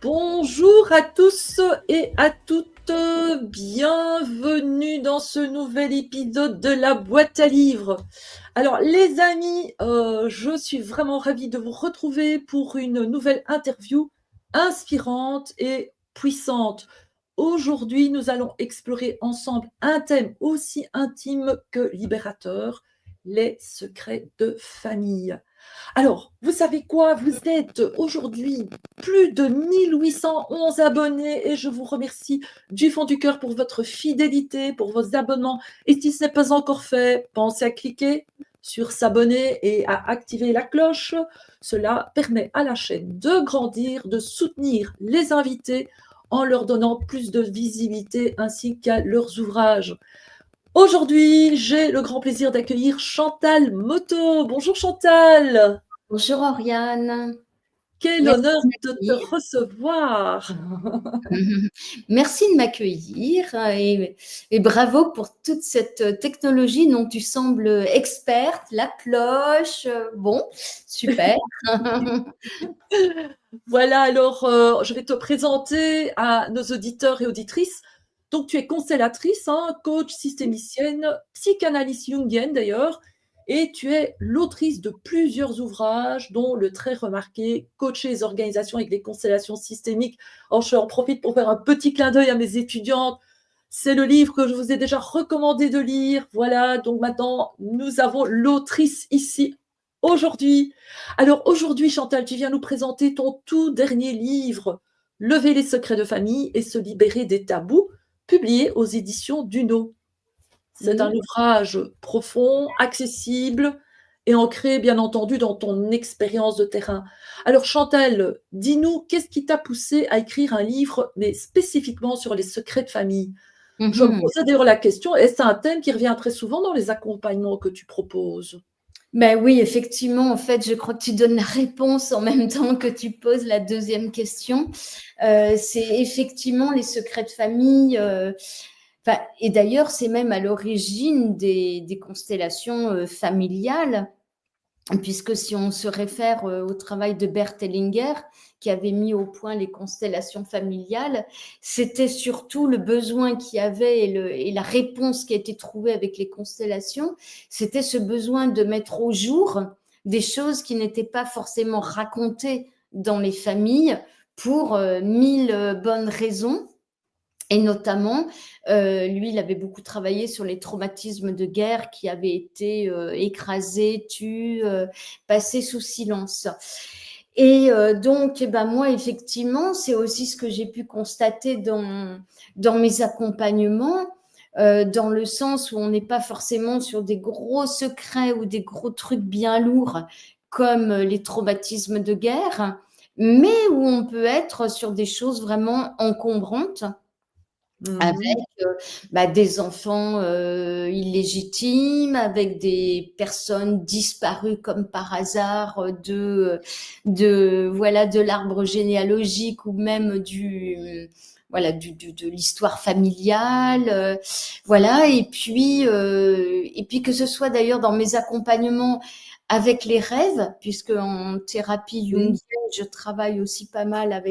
Bonjour à tous et à toutes, bienvenue dans ce nouvel épisode de la boîte à livres. Alors les amis, je suis vraiment ravie de vous retrouver pour une nouvelle interview inspirante et puissante. Aujourd'hui, nous allons explorer ensemble un thème aussi intime que libérateur, les secrets de famille. Alors, vous savez quoi? Vous êtes aujourd'hui plus de 1811 abonnés et je vous remercie du fond du cœur pour votre fidélité, pour vos abonnements. Et si ce n'est pas encore fait, pensez à cliquer sur s'abonner et à activer la cloche. Cela permet à la chaîne de grandir, de soutenir les invités en leur donnant plus de visibilité ainsi qu'à leurs ouvrages. Aujourd'hui, j'ai le grand plaisir d'accueillir Chantal Moto. Bonjour Chantal. Bonjour Oriane, Quel merci honneur de de te m'accueillir. recevoir. Merci de m'accueillir et bravo pour toute cette technologie dont tu sembles experte, la cloche. Bon, super. Voilà, alors je vais te présenter à nos auditeurs et auditrices. Donc, tu es constellatrice, hein, coach systémicienne, psychanalyste jungienne d'ailleurs, et tu es l'autrice de plusieurs ouvrages, dont le très remarqué Coacher les organisations avec des constellations systémiques. Alors, je en profite pour faire un petit clin d'œil à mes étudiantes. C'est le livre que je vous ai déjà recommandé de lire. Voilà, donc maintenant, nous avons l'autrice ici aujourd'hui. Alors aujourd'hui, Chantal, tu viens nous présenter ton tout dernier livre, Lever les secrets de famille et se libérer des tabous, publié aux éditions Duno. C'est un ouvrage profond, accessible et ancré, bien entendu, dans ton expérience de terrain. Alors Chantal, dis-nous, qu'est-ce qui t'a poussé à écrire un livre, mais spécifiquement sur les secrets de famille? Je me posais d'ailleurs la question, est-ce un thème qui revient très souvent dans les accompagnements que tu proposes? Ben oui, effectivement, en fait, je crois que tu donnes la réponse en même temps que tu poses la deuxième question. C'est effectivement les secrets de famille. Et d'ailleurs, c'est même à l'origine des constellations familiales. Puisque si on se réfère au travail de Bert Hellinger, qui avait mis au point les constellations familiales, c'était surtout le besoin qu'il y avait et la réponse qui a été trouvée avec les constellations, c'était ce besoin de mettre au jour des choses qui n'étaient pas forcément racontées dans les familles pour mille bonnes raisons. Et notamment, lui, il avait beaucoup travaillé sur les traumatismes de guerre qui avaient été écrasés, tus, passés sous silence. Et donc, moi, effectivement, c'est aussi ce que j'ai pu constater dans mes accompagnements, dans le sens où on n'est pas forcément sur des gros secrets ou des gros trucs bien lourds comme les traumatismes de guerre, mais où on peut être sur des choses vraiment encombrantes avec des enfants illégitimes, avec des personnes disparues comme par hasard de l'arbre généalogique ou même de l'histoire familiale, voilà. Et puis que ce soit d'ailleurs dans mes accompagnements avec les rêves, puisque en thérapie jungienne, je travaille aussi pas mal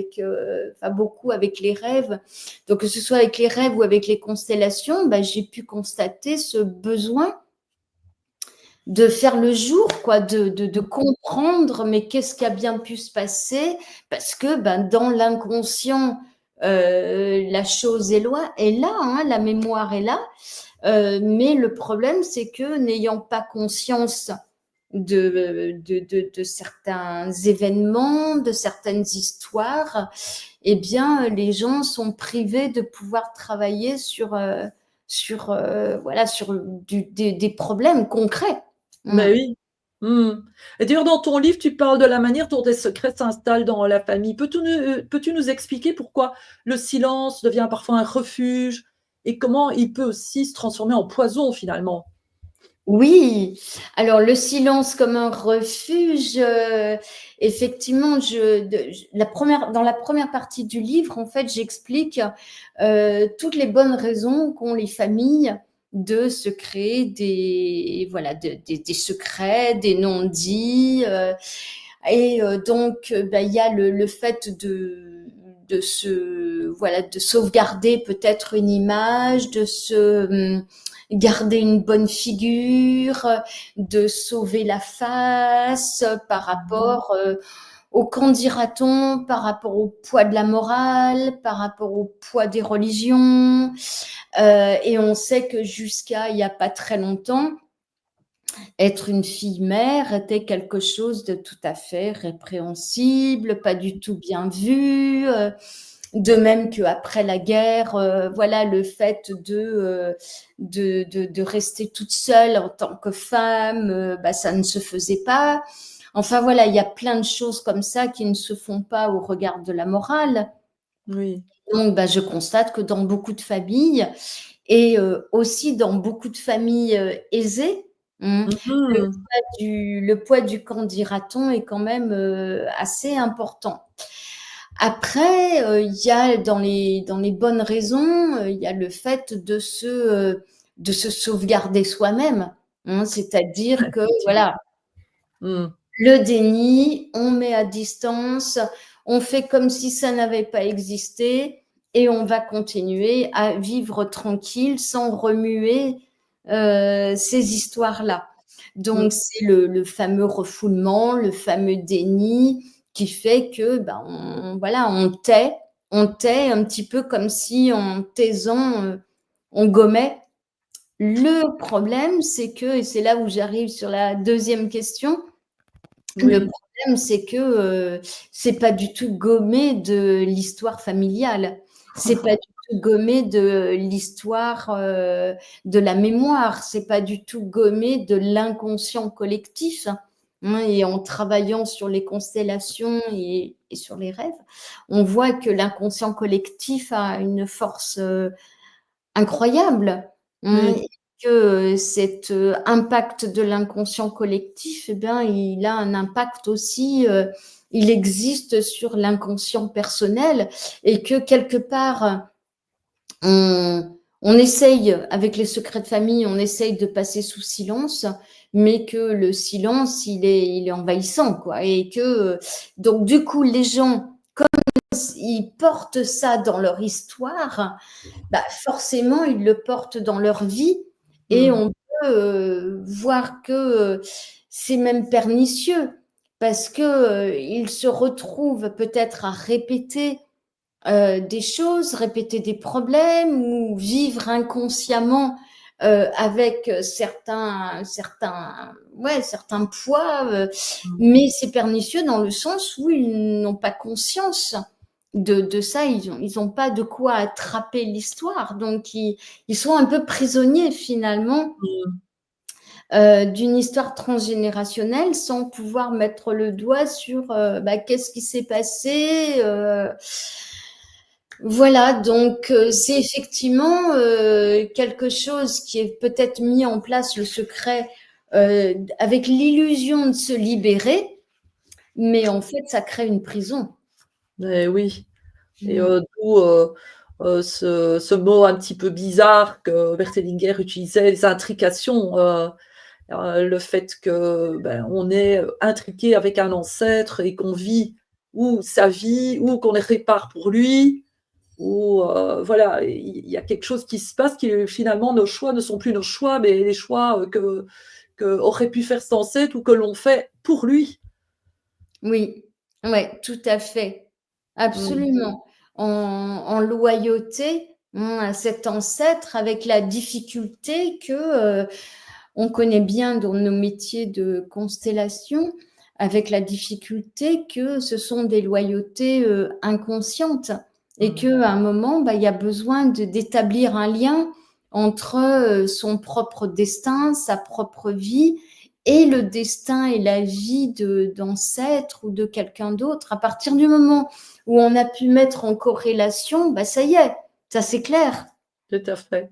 beaucoup avec les rêves. Donc, que ce soit avec les rêves ou avec les constellations, j'ai pu constater ce besoin de faire le jour, quoi, de comprendre, mais qu'est-ce qui a bien pu se passer, parce que dans l'inconscient, la chose est là, hein, la mémoire est là, mais le problème, c'est que n'ayant pas conscience de certains événements, de certaines histoires, eh bien, les gens sont privés de pouvoir travailler sur des problèmes concrets. Ben oui. Et d'ailleurs, dans ton livre, tu parles de la manière dont des secrets s'installent dans la famille. Peux-tu nous expliquer pourquoi le silence devient parfois un refuge et comment il peut aussi se transformer en poison finalement? Oui, alors le silence comme un refuge, effectivement, dans la première partie du livre, en fait, j'explique toutes les bonnes raisons qu'ont les familles de se créer des secrets, des non-dits. Donc, il y a le fait de sauvegarder peut-être une image, de se garder une bonne figure, de sauver la face par rapport au qu'en dira-t-on, par rapport au poids de la morale, par rapport au poids des religions. Et on sait que jusqu'à il n'y a pas très longtemps, être une fille mère était quelque chose de tout à fait répréhensible, pas du tout bien vu. De même qu'après la guerre, voilà, le fait de rester toute seule en tant que femme, ça ne se faisait pas. Enfin voilà, il y a plein de choses comme ça qui ne se font pas au regard de la morale. Oui. Donc, je constate que dans beaucoup de familles et aussi dans beaucoup de familles aisées, Mhm. le poids du qu'en dira-t-on est quand même assez important. Après, il y a dans les bonnes raisons, il y a le fait de se sauvegarder soi-même, c'est-à-dire que Effectivement. voilà, Mm. le déni, on met à distance, on fait comme si ça n'avait pas existé et on va continuer à vivre tranquille sans remuer ces histoires-là. Mm. Donc, c'est le fameux refoulement, le fameux déni qui fait que, on tait un petit peu comme si en taisant, on gommait. Le problème, c'est que, et c'est là où j'arrive sur la deuxième question, le Oui. problème, c'est que c'est pas du tout gommé de l'histoire familiale. C'est pas du tout gommé de l'histoire de la mémoire. C'est pas du tout gommé de l'inconscient collectif. Et en travaillant sur les constellations et sur les rêves, on voit que l'inconscient collectif a une force incroyable. Oui. Et que cet impact de l'inconscient collectif, eh bien, il a un impact aussi, il existe sur l'inconscient personnel et que quelque part, on essaye, avec les secrets de famille, on essaye de passer sous silence, mais que le silence, il est envahissant, quoi. Et que, donc, du coup, les gens, ils portent ça dans leur histoire, forcément, ils le portent dans leur vie et Mm. on peut voir que c'est même pernicieux parce que ils se retrouvent peut-être à répéter des choses, répéter des problèmes ou vivre inconsciemment avec certains poids, Mm. mais c'est pernicieux dans le sens où ils n'ont pas conscience de ça, ils ont pas de quoi attraper l'histoire, donc ils sont un peu prisonniers finalement Mm. d'une histoire transgénérationnelle sans pouvoir mettre le doigt sur qu'est-ce qui s'est passé. Voilà, donc c'est effectivement quelque chose qui est peut-être mis en place, le secret, avec l'illusion de se libérer, mais en fait, ça crée une prison. Eh oui. Et Mm. d'où ce mot un petit peu bizarre que Berthellinger utilisait, les intrications. Le fait que on est intriqué avec un ancêtre et qu'on vit ou sa vie ou qu'on les répare pour lui ou voilà, il y a quelque chose qui se passe qui finalement nos choix ne sont plus nos choix, mais les choix que aurait pu faire cet ancêtre ou que l'on fait pour lui. Oui, ouais, tout à fait. Mmh. Absolument. En loyauté, à cet ancêtre avec la difficulté que on connaît bien dans nos métiers de constellation, avec la difficulté que ce sont des loyautés inconscientes et Mmh. qu'à un moment, il y a besoin d'établir un lien entre son propre destin, sa propre vie et le destin et la vie d'ancêtre ou de quelqu'un d'autre. À partir du moment où on a pu mettre en corrélation, ça y est, ça c'est clair. Tout à fait.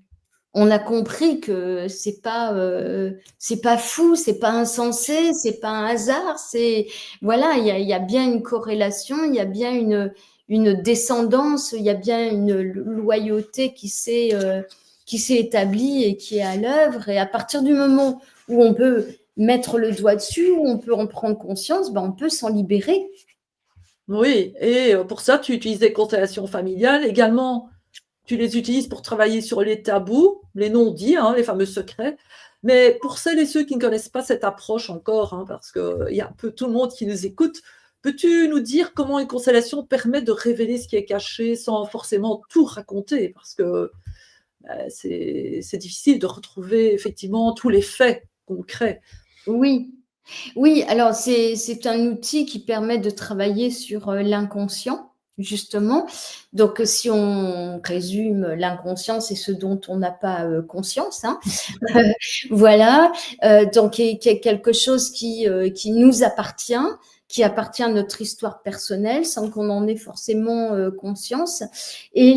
On a compris que c'est pas fou, c'est pas insensé, c'est pas un hasard, c'est voilà, il y a bien une corrélation, il y a bien une descendance, il y a bien une loyauté qui s'est établie et qui est à l'œuvre. Et à partir du moment où on peut mettre le doigt dessus, où on peut en prendre conscience, on peut s'en libérer. Oui, et pour ça, tu utilises des constellations familiales. Également, tu les utilises pour travailler sur les tabous, les non-dits, hein, les fameux secrets. Mais pour celles et ceux qui ne connaissent pas cette approche encore, hein, parce qu'il y a un peu tout le monde qui nous écoute, peux-tu nous dire comment une constellation permet de révéler ce qui est caché sans forcément tout raconter? Parce que, c'est difficile de retrouver effectivement tous les faits concrets. Oui. Oui, alors c'est un outil qui permet de travailler sur, l'inconscient, justement. Donc, si on résume, l'inconscient, c'est ce dont on n'a pas, conscience, hein. Voilà, donc qui est quelque chose qui nous appartient, qui appartient à notre histoire personnelle sans qu'on en ait forcément, conscience et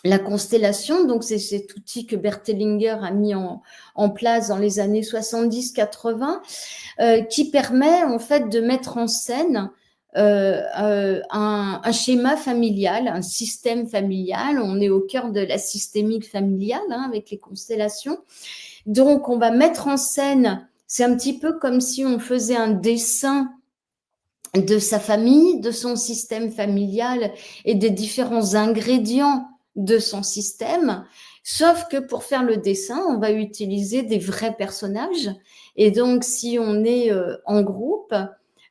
la constellation, donc c'est cet outil que Bert Hellinger a mis en place dans les années 70-80, qui permet en fait de mettre en scène un schéma familial, un système familial. On est au cœur de la systémique familiale, hein, avec les constellations. Donc, on va mettre en scène, c'est un petit peu comme si on faisait un dessin de sa famille, de son système familial et des différents ingrédients de son système. Sauf que pour faire le dessin, on va utiliser des vrais personnages. Et donc, si on est en groupe,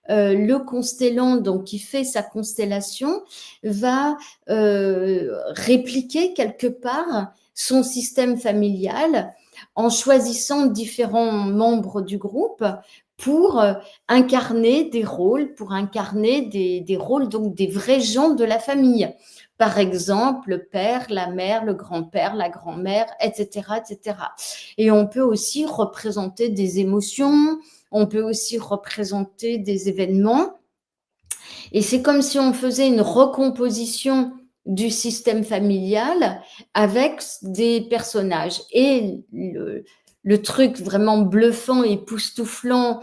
le constellant, donc qui fait sa constellation, va répliquer quelque part son système familial en choisissant différents membres du groupe pour incarner des rôles, pour incarner des rôles, donc des vrais gens de la famille. Par exemple, le père, la mère, le grand-père, la grand-mère, etc., etc. Et on peut aussi représenter des émotions, on peut aussi représenter des événements. Et c'est comme si on faisait une recomposition du système familial avec des personnages. Et le truc vraiment bluffant, époustouflant,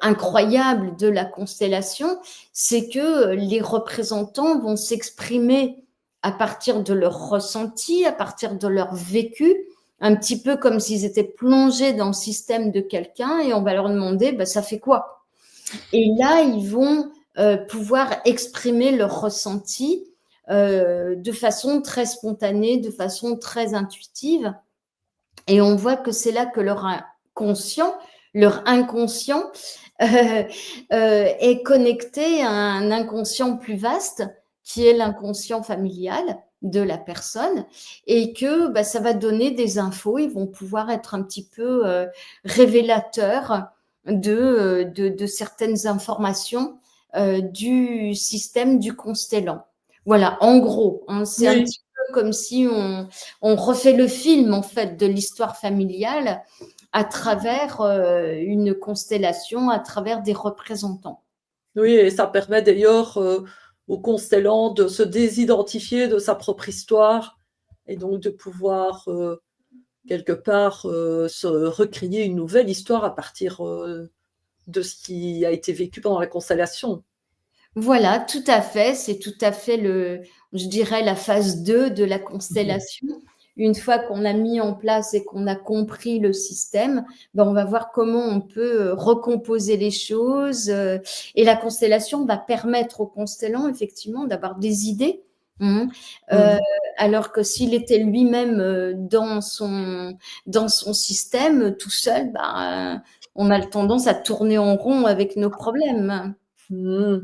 incroyable de la constellation, c'est que les représentants vont s'exprimer à partir de leur ressenti, à partir de leur vécu, un petit peu comme s'ils étaient plongés dans le système de quelqu'un et on va leur demander, bah, ça fait quoi? Et là, ils vont pouvoir exprimer leur ressenti de façon très spontanée, de façon très intuitive. Et on voit que c'est là que leur inconscient est connecté à un inconscient plus vaste, qui est l'inconscient familial de la personne, et que bah, ça va donner des infos. Ils vont pouvoir être un petit peu révélateurs de certaines informations du système du constellant. Voilà, en gros, hein, c'est un Oui. petit peu comme si on refait le film en fait de l'histoire familiale à travers une constellation, à travers des représentants. Oui, et ça permet d'ailleurs, au constellant de se désidentifier de sa propre histoire et donc de pouvoir, quelque part, se recréer une nouvelle histoire à partir, de ce qui a été vécu pendant la constellation. Voilà, tout à fait. C'est tout à fait je dirais, la phase 2 de la Mmh. constellation. Une fois qu'on a mis en place et qu'on a compris le système, ben, on va voir comment on peut recomposer les choses. Et la constellation va permettre au constellant, effectivement, d'avoir des idées. Mmh. Euh, Mmh. alors que s'il était lui-même dans son système, tout seul, ben, on a tendance à tourner en rond avec nos problèmes. Mmh.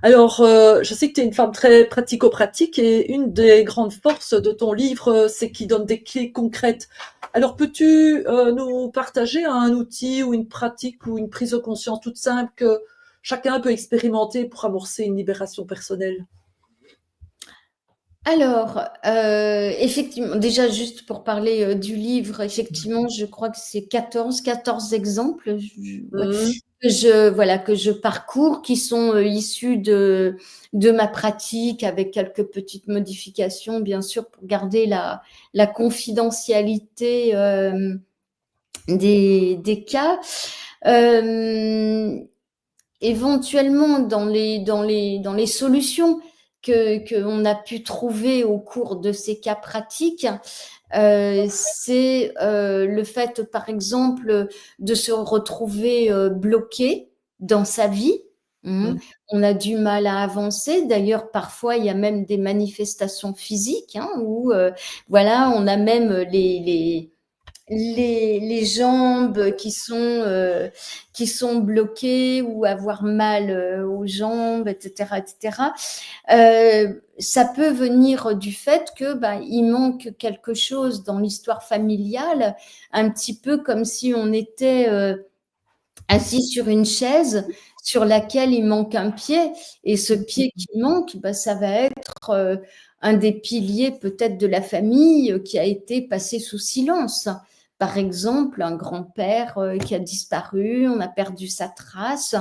Alors, je sais que tu es une femme très pratico-pratique et une des grandes forces de ton livre, c'est qu'il donne des clés concrètes. Alors, peux-tu, nous partager un outil ou une pratique ou une prise de conscience toute simple que chacun peut expérimenter pour amorcer une libération personnelle? Alors, effectivement, déjà juste pour parler, du livre, effectivement, je crois que c'est quatorze exemples, ouais, Mmh. que je parcours, qui sont, issus de ma pratique avec quelques petites modifications, bien sûr, pour garder la confidentialité, des cas. Hem Éventuellement, dans les solutions qu'on a pu trouver au cours de ces cas pratiques, c'est le fait, par exemple, de se retrouver bloqué dans sa vie. Mmh. On a du mal à avancer. D'ailleurs, parfois, il y a même des manifestations physiques, hein, où voilà, on a même les jambes qui sont bloquées ou avoir mal aux jambes, etc., etc. Ça peut venir du fait que il manque quelque chose dans l'histoire familiale, un petit peu comme si on était assis sur une chaise sur laquelle il manque un pied, et ce pied qui manque, ça va être un des piliers peut-être de la famille qui a été passé sous silence. Par exemple, un grand-père qui a disparu, on a perdu sa trace.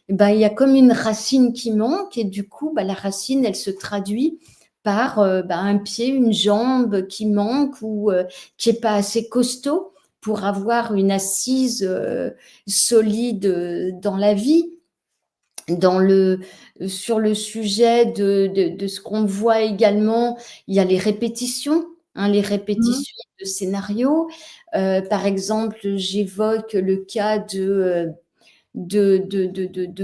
Il y a comme une racine qui manque, et du coup, la racine, elle se traduit par un pied, une jambe qui manque ou qui n'est pas assez costaud pour avoir une assise solide dans la vie. Sur le sujet de ce qu'on voit également, il y a les répétitions, les Mmh. répétitions de scénarios. Par exemple, j'évoque le cas de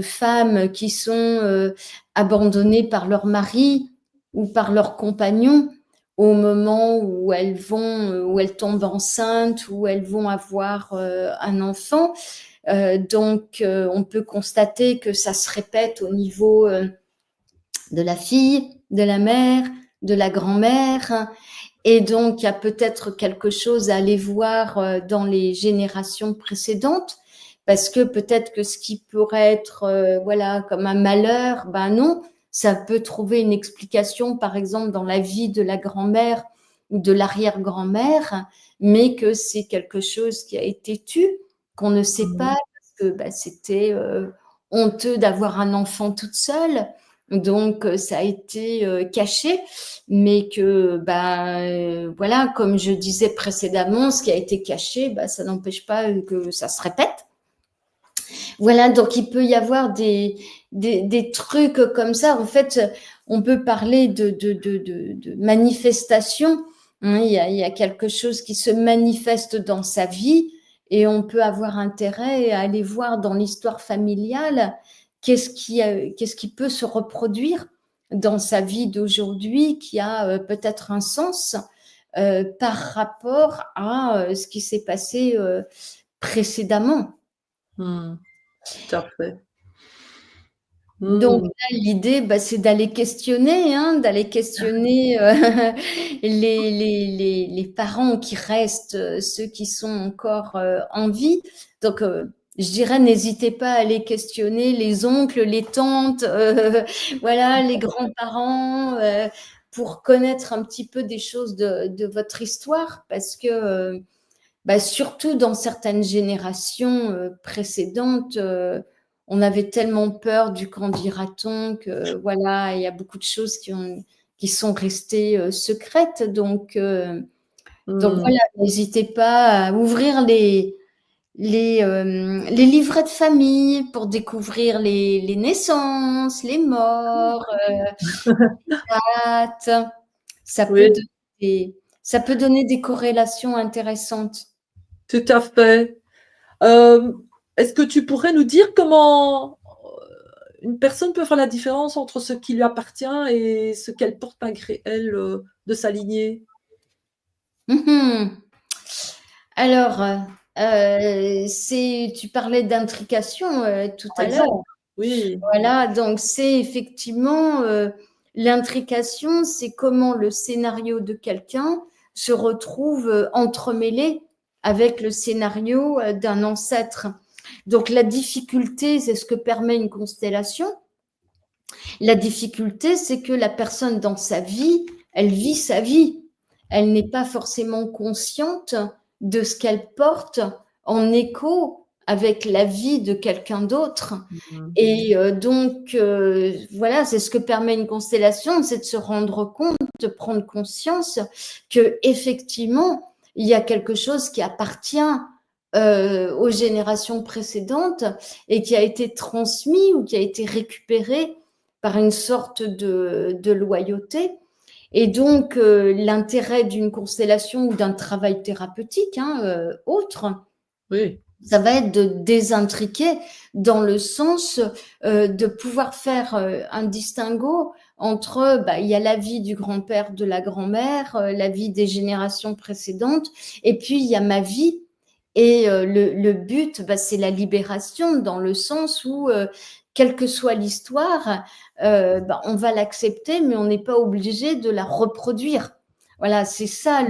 femmes qui sont abandonnées par leur mari ou par leur compagnon au moment où où elles tombent enceintes, où elles vont avoir un enfant. Donc, on peut constater que ça se répète au niveau de la fille, de la mère, de la grand-mère. Et donc, il y a peut-être quelque chose à aller voir dans les générations précédentes, parce que peut-être que ce qui pourrait être voilà, comme un malheur, non, ça peut trouver une explication, par exemple, dans la vie de la grand-mère ou de l'arrière-grand-mère, mais que c'est quelque chose qui a été tu, qu'on ne sait Mmh. pas, parce que c'était honteux d'avoir un enfant toute seule. Donc, ça a été caché, mais que, voilà, comme je disais précédemment, ce qui a été caché, ça n'empêche pas que ça se répète. Voilà, donc il peut y avoir des trucs comme ça. En fait, on peut parler de manifestation. Il y a quelque chose qui se manifeste dans sa vie, et on peut avoir intérêt à aller voir dans l'histoire familiale qu'est-ce qui peut se reproduire dans sa vie d'aujourd'hui, qui a peut-être un sens par rapport à ce qui s'est passé précédemment. Mmh. Tout à fait. Donc Mmh. là, l'idée, c'est d'aller questionner, d'aller questionner les parents qui restent, ceux qui sont encore en vie. Donc, je dirais, n'hésitez pas à aller questionner les oncles, les tantes, voilà, les grands-parents, pour connaître un petit peu des choses de votre histoire, parce que surtout dans certaines générations précédentes, on avait tellement peur du qu'en dira-t-on que voilà, il y a beaucoup de choses qui sont restées secrètes. Donc Mmh. voilà, n'hésitez pas à ouvrir les livrets de famille pour découvrir les naissances, les morts, dates. Ça peut Oui, donner ça peut donner des corrélations intéressantes. tout à fait. Hem, Est-ce que tu pourrais nous dire comment, une personne peut faire la différence entre ce qui lui appartient et ce qu'elle porte malgré elle, de sa lignée? Mmh. Alors, tu parlais d'intrication tout Par à l'heure. exemple, oui. Voilà, donc c'est effectivement l'intrication, c'est comment le scénario de quelqu'un se retrouve entremêlé avec le scénario d'un ancêtre. Donc la difficulté, c'est ce que permet une constellation. La difficulté, c'est que la personne dans sa vie, elle vit sa vie. Elle n'est pas forcément consciente de ce qu'elle porte en écho avec la vie de quelqu'un d'autre. Mmh. Et donc, voilà, c'est ce que permet une constellation, c'est de se rendre compte, de prendre conscience que effectivement, il y a quelque chose qui appartient aux générations précédentes et qui a été transmis ou qui a été récupéré par une sorte de loyauté. Et donc, l'intérêt d'une constellation ou d'un travail thérapeutique autre, Oui. ça va être de désintriquer dans le sens de pouvoir faire un distinguo entre, il y a la vie du grand-père, de la grand-mère, la vie des générations précédentes, et puis il y a ma vie. Et le but, c'est la libération dans le sens où, quelle que soit l'histoire, on va l'accepter, mais on n'est pas obligé de la reproduire. Voilà, c'est ça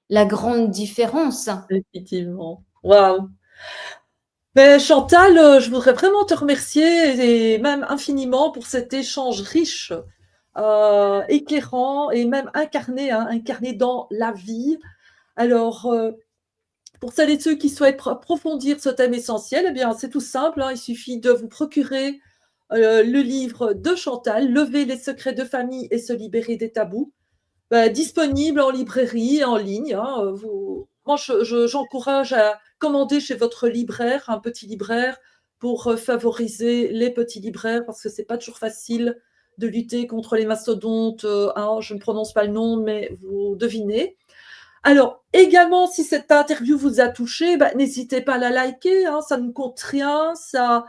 la grande différence. Effectivement. Waouh! Ben, Chantal, je voudrais vraiment te remercier et même infiniment pour cet échange riche, éclairant et même incarné, hein, incarné dans la vie. Alors, pour celles et ceux qui souhaitent approfondir ce thème essentiel, eh bien, c'est tout simple, hein, il suffit de vous procurer le livre de Chantal, Lever les secrets de famille et se libérer des tabous, disponible en librairie et en ligne, hein. Moi, j'encourage à commander chez votre libraire, un petit libraire, pour favoriser les petits libraires, parce que c'est pas toujours facile de lutter contre les mastodontes. Hein, je ne prononce pas le nom, mais vous devinez. Alors, également, si cette interview vous a touché, n'hésitez pas à la liker, hein, ça ne coûte rien, ça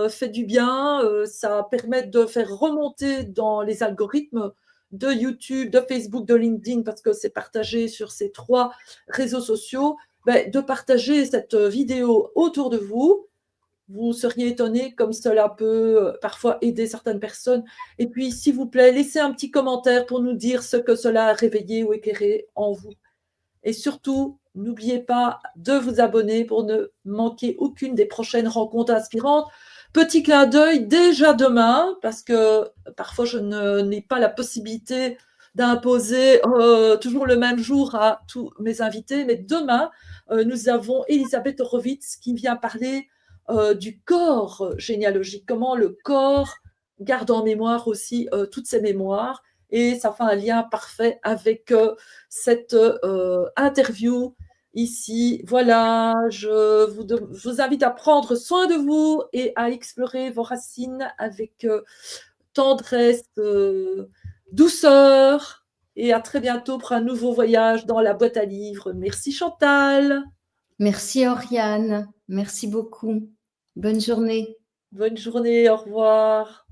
fait du bien, ça permet de faire remonter dans les algorithmes de YouTube, de Facebook, de LinkedIn, parce que c'est partagé sur ces 3 réseaux sociaux, de partager cette vidéo autour de vous. Vous seriez étonnés comme cela peut parfois aider certaines personnes. Et puis, s'il vous plaît, laissez un petit commentaire pour nous dire ce que cela a réveillé ou éclairé en vous. Et surtout, n'oubliez pas de vous abonner pour ne manquer aucune des prochaines rencontres inspirantes. Petit clin d'œil déjà demain, parce que parfois je n'ai pas la possibilité d'imposer toujours le même jour à tous mes invités, mais demain, nous avons Elisabeth Horowitz qui vient parler du corps généalogique, comment le corps garde en mémoire aussi toutes ses mémoires, et ça fait un lien parfait avec cette interview ici. Voilà, je vous invite à prendre soin de vous et à explorer vos racines avec tendresse, douceur. Et à très bientôt pour un nouveau voyage dans la boîte à livres. Merci Chantal. Merci Oriane, merci beaucoup. Bonne journée. Bonne journée, au revoir.